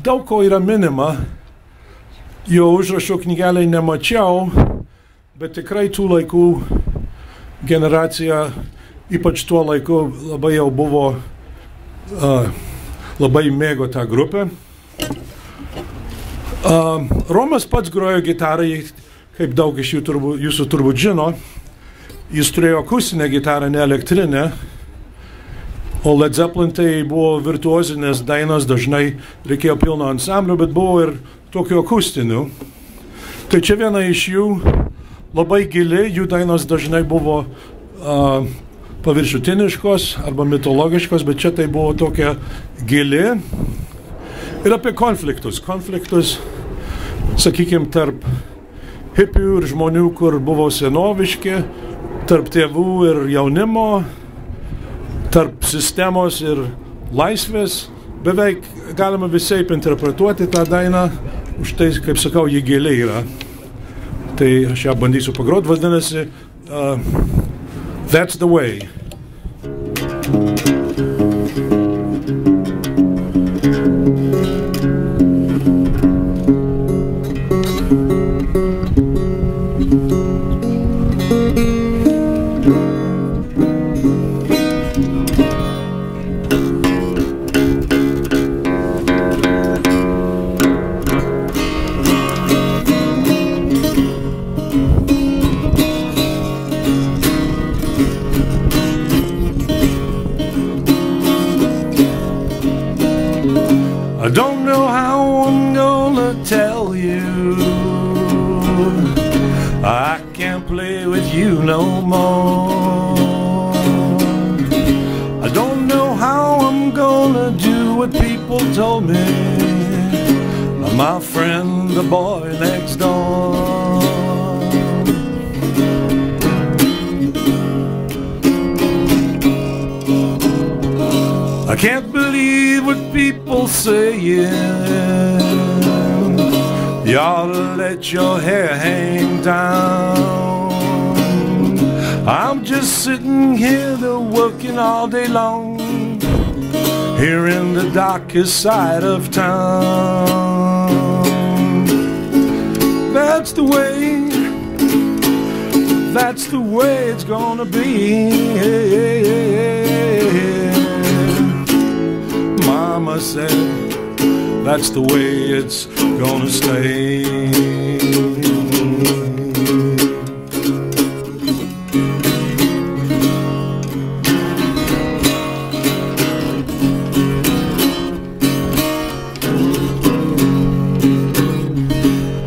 daug ko yra minima, jo užrašo knygelėje nemačiau, bet tikrai tų laikų generacija, ypač tuo laiku, labai jau buvo, labai mėgo tą grupę. Romas pats grojo gitarai, kaip daug iš jūsų turbūt žino. Jis turėjo akustinę gitarą, ne elektrinę. O Led Zeppelin tai buvo virtuozinės dainos, dažnai reikėjo pilno ansamblio, bet buvo ir tokių akustinių. Tai čia viena iš jų labai gili, jų dainos dažnai buvo paviršutiniškos arba mitologiškos, bet čia tai buvo tokia gili. Ir apie konfliktus. Konfliktus, sakykime, tarp hipių ir žmonių, kur buvo senoviški, tarp tėvų ir jaunimo, tarp sistemos ir laisvės. Beveik galima visaip interpretuoti tą dainą, už tai, kaip sakau, ji giliai yra. Tai aš ją bandysiu pagroti, vadinasi That's the Way. I don't know how I'm gonna tell you I can't play with you no more. I don't know how I'm gonna do what people told me. My friend, the boy next door. I can't believe what people saying. You ought to let your hair hang down. I'm just sitting here working all day long, here in the darkest side of town. That's the way it's gonna be. Mama said, that's the way it's gonna stay.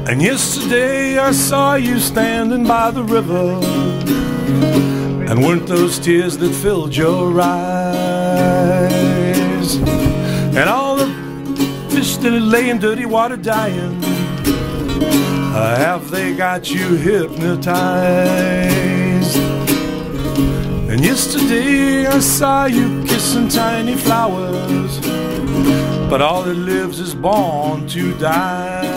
And yesterday I saw you standing by the river, and weren't those tears that filled your eyes? And all the fish that lay in dirty water dying, have they got you hypnotized? And yesterday I saw you kissing tiny flowers, but all that lives is born to die.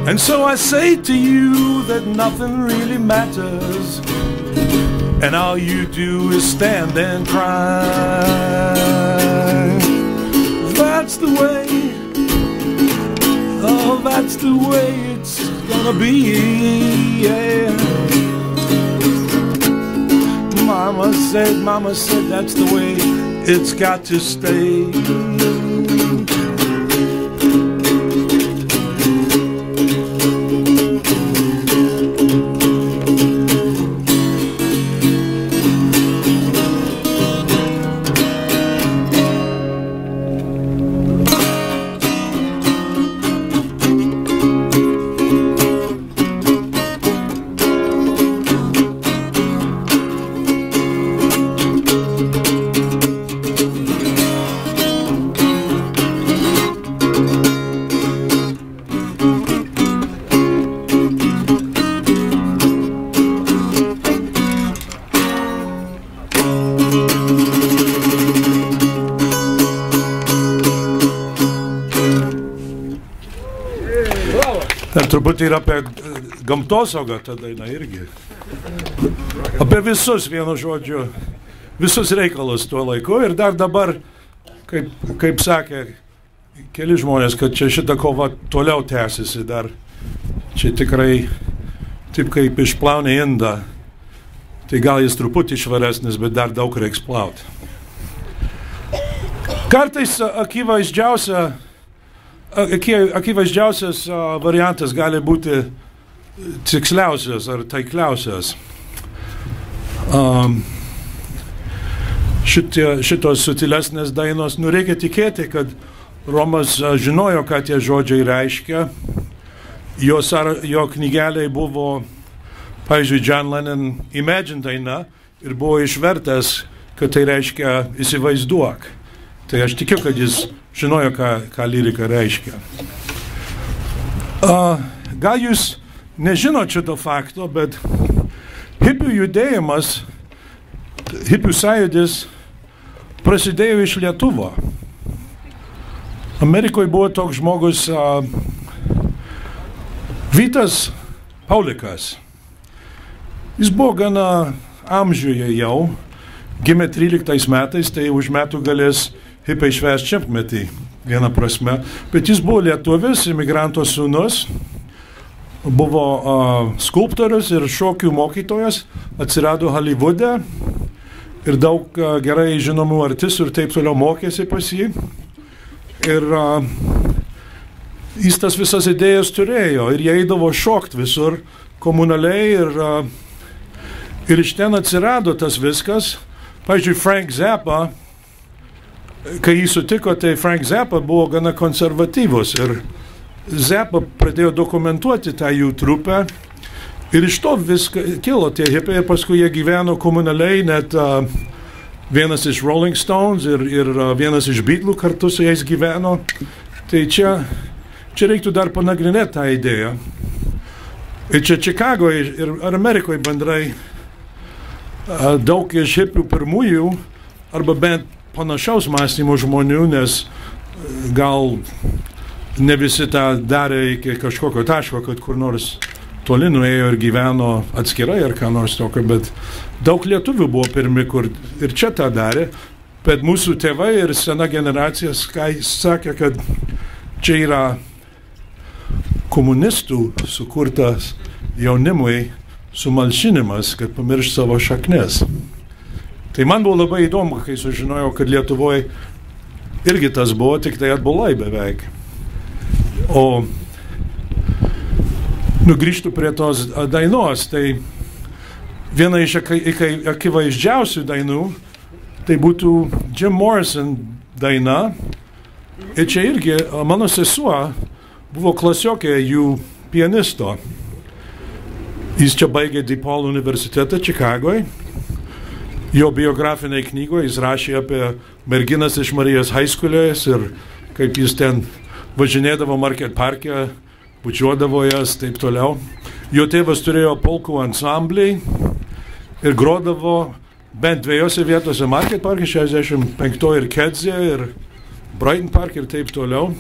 And so I say to you that nothing really matters, and all you do is stand and cry. That's the way, oh, that's the way it's gonna be, yeah. Mama said that's the way it's got to stay. Dar turbūt ir apie gamtosaugą ta daina irgi. Apie visus, vienu žodžiu, visus reikalus tuo laiku. Ir dar dabar, kaip sakė keli žmonės, kad čia šita kova toliau tęsiasi dar. Čia tikrai taip kaip išplauni indą. Tai gal jis truputį švaresnis, bet dar daug reiks plauti. Kartais akivaizdžiausias variantas gali būti tiksliausias ar taikliausias. Šitos sutilesnės dainos, reikia tikėti, kad Romas žinojo, ką tie žodžiai reiškia. Jo knygeliai buvo, pavyzdžiui, John Lennon Imagine daina ir buvo išvertęs, kad tai reiškia įsivaizduok. Tai aš tikiu, kad jis žinojo, ką lyrika reiškia. Gal jūs nežinot šito fakto, bet hipių judėjimas, hipių sąjūdis prasidėjo iš Lietuvo. Amerikoje buvo toks žmogus Vytas Paulikas. Jis buvo gana amžiuje jau, gimė 13 metais, tai už metų galės hipiai švęsti šimtmetį, viena prasme. Bet jis buvo lietuvis, imigranto sūnus, buvo skulptorius ir šokių mokytojas, atsirado Holivude ir daug gerai žinomų artistų ir taip toliau mokėsi pas jį. Ir jis tas visas idėjas turėjo ir jie eidavo šokti visur komunaliai ir iš ten atsirado tas viskas. Pavyzdžiui, Frank Zappa, kai jį sutiko, tai Frank Zappa buvo gana konservatyvus ir Zappa pradėjo dokumentuoti tą jų trupę ir iš to viską kilo tie hipiai ir paskui jie gyveno komunaliai, net vienas iš Rolling Stones ir vienas iš Beatlų kartu su jais gyveno. Tai čia reiktų dar panagrinėti tą idėją. Ir čia Čikagoje ir Amerikoje bendrai daug iš hipių pirmųjų, arba bent panašaus mąstymo žmonių, nes gal ne visi tą darė iki kažkokio taško, kad kur nors toli nuėjo ir gyveno atskirai ar ką nors tokio, bet daug lietuvių buvo pirmi, kur ir čia tą darė, bet mūsų tėvai ir sena generacija sakė, kad čia yra komunistų sukurtas jaunimui sumalšinimas, kad pamirš savo šaknis. Tai man buvo labai įdomu, kai sužinojau, kad Lietuvoje irgi tas buvo, tik tai atbulai beveik. O grįžtų prie tos dainos, tai viena iš akivaizdžiausių dainų, tai būtų Jim Morrison daina. Ir čia irgi mano sesuo buvo klasiokė jų pianisto. Jis čia baigė DePaul universitetą Čikagoje. Jo biografinėje knygoje jis rašė apie merginas iš Marijos High School'ės ir kaip jis ten važinėdavo Market Parke, bučiuodavo jas, taip toliau. Jo tėvas turėjo polkų ansamblį ir grodavo bent dviejose vietose Market Parke, 65 ir Kedzė ir Brighton Park ir taip toliau.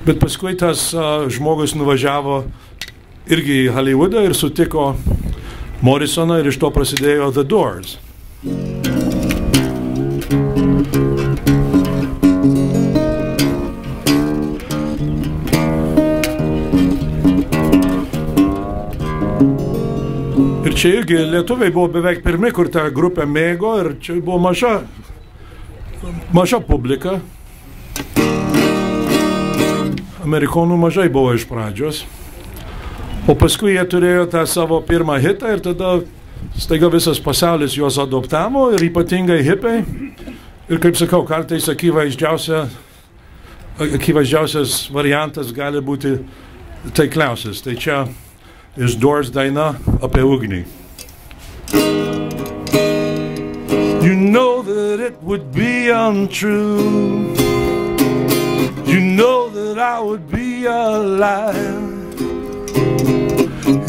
Bet paskui tas žmogus nuvažiavo irgi į Hollywoodą ir sutiko Morrisoną ir iš to prasidėjo The Doors. Ir čia irgi lietuviai buvo beveik pirmi, kur tą grupę mėgo ir čia buvo maža publika. Amerikonų mažai buvo iš pradžios. O paskui jie turėjo tą savo pirmą hitą ir tada staiga visas pasaulis juos adoptavo ir ypatingai hipiai. Ir kaip sakau, kartais akivaizdžiausias variantas gali būti taikliausias. Tai čia iš Doors daina apie ugnį. You know that it would be untrue. You know that I would be a liar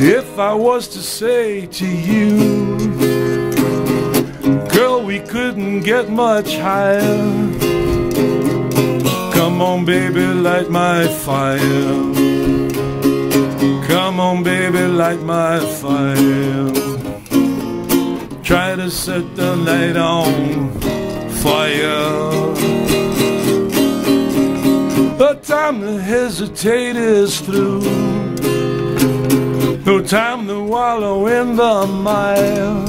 if I was to say to you, girl, we couldn't get much higher. Come on, baby, light my fire. Come on, baby, light my fire. Try to set the night on fire. The time to hesitate is through. No time to wallow in the mire.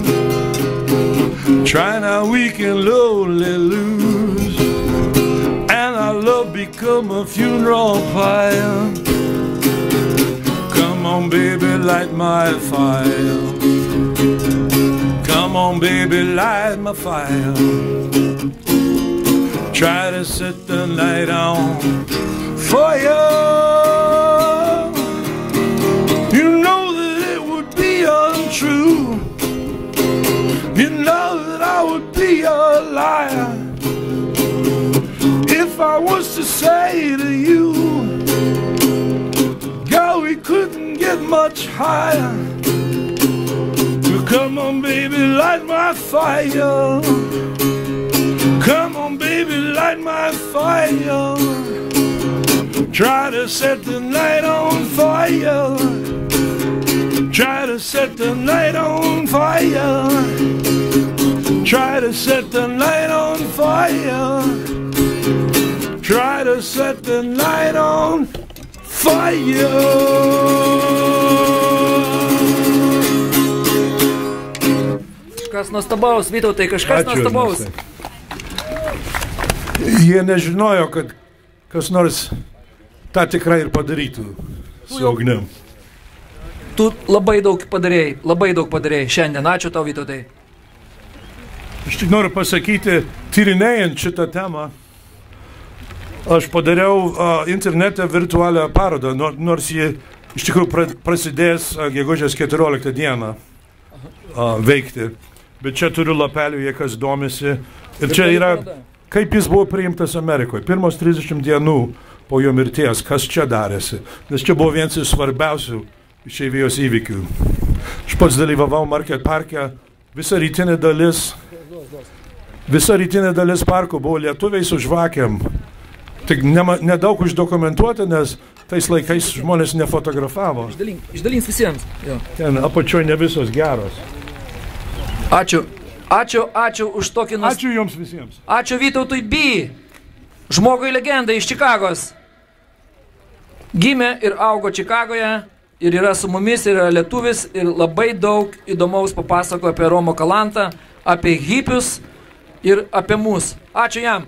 Try now, we can lonely lose, and our love become a funeral pyre. Come on, baby, light my fire. Come on, baby, light my fire. Try to set the night on fire. You know that it would be untrue. You know that I would be a liar if I was to say to you, girl, we couldn't get much higher. Come on, baby, light my fire. Come on, baby, light my fire. Try to set the night on fire. Try to set the night on fire. Try to set the night on fire. Try to set the night on fire. Kažkas nuostabaus, Vytautai, kažkas nuostabaus. Jie nežinojo, kad kas nors tą tikrai ir padarytų su ugnim. Tu labai daug padarėjai šiandien. Ačiū tau, Vytautai. Aš tik noriu pasakyti, tyrinėjant šitą temą, aš padariau internete virtualią parodą, nors ji iš tikrųjų prasidės gegužės 14 dieną veikti. Bet čia turiu lapelių, jie kas domisi. Ir čia yra, kaip jis buvo priimtas Amerikoje. Pirmos 30 dienų po jo mirties, kas čia darėsi. Nes čia buvo vienas iš svarbiausių išeivijos įvykių. Aš pats dalyvavau Market Parke, visa rytinė dalis parko buvo lietuviai su žvakėm. Tik nedaug uždokumentuota, nes tais laikais žmonės nefotografavo. Išdalins visiems. Jo. Ten apačioj ne visos geros. Ačiū už tokį Ačiū jums visiems. Ačiū Vytautui B. Žmogui legenda iš Čikagos. Gimė ir augo Čikagoje ir yra su mumis, yra lietuvis ir labai daug įdomaus papasako apie Romo Kalantą, apie hipius ir apie mus. Ačiū jam.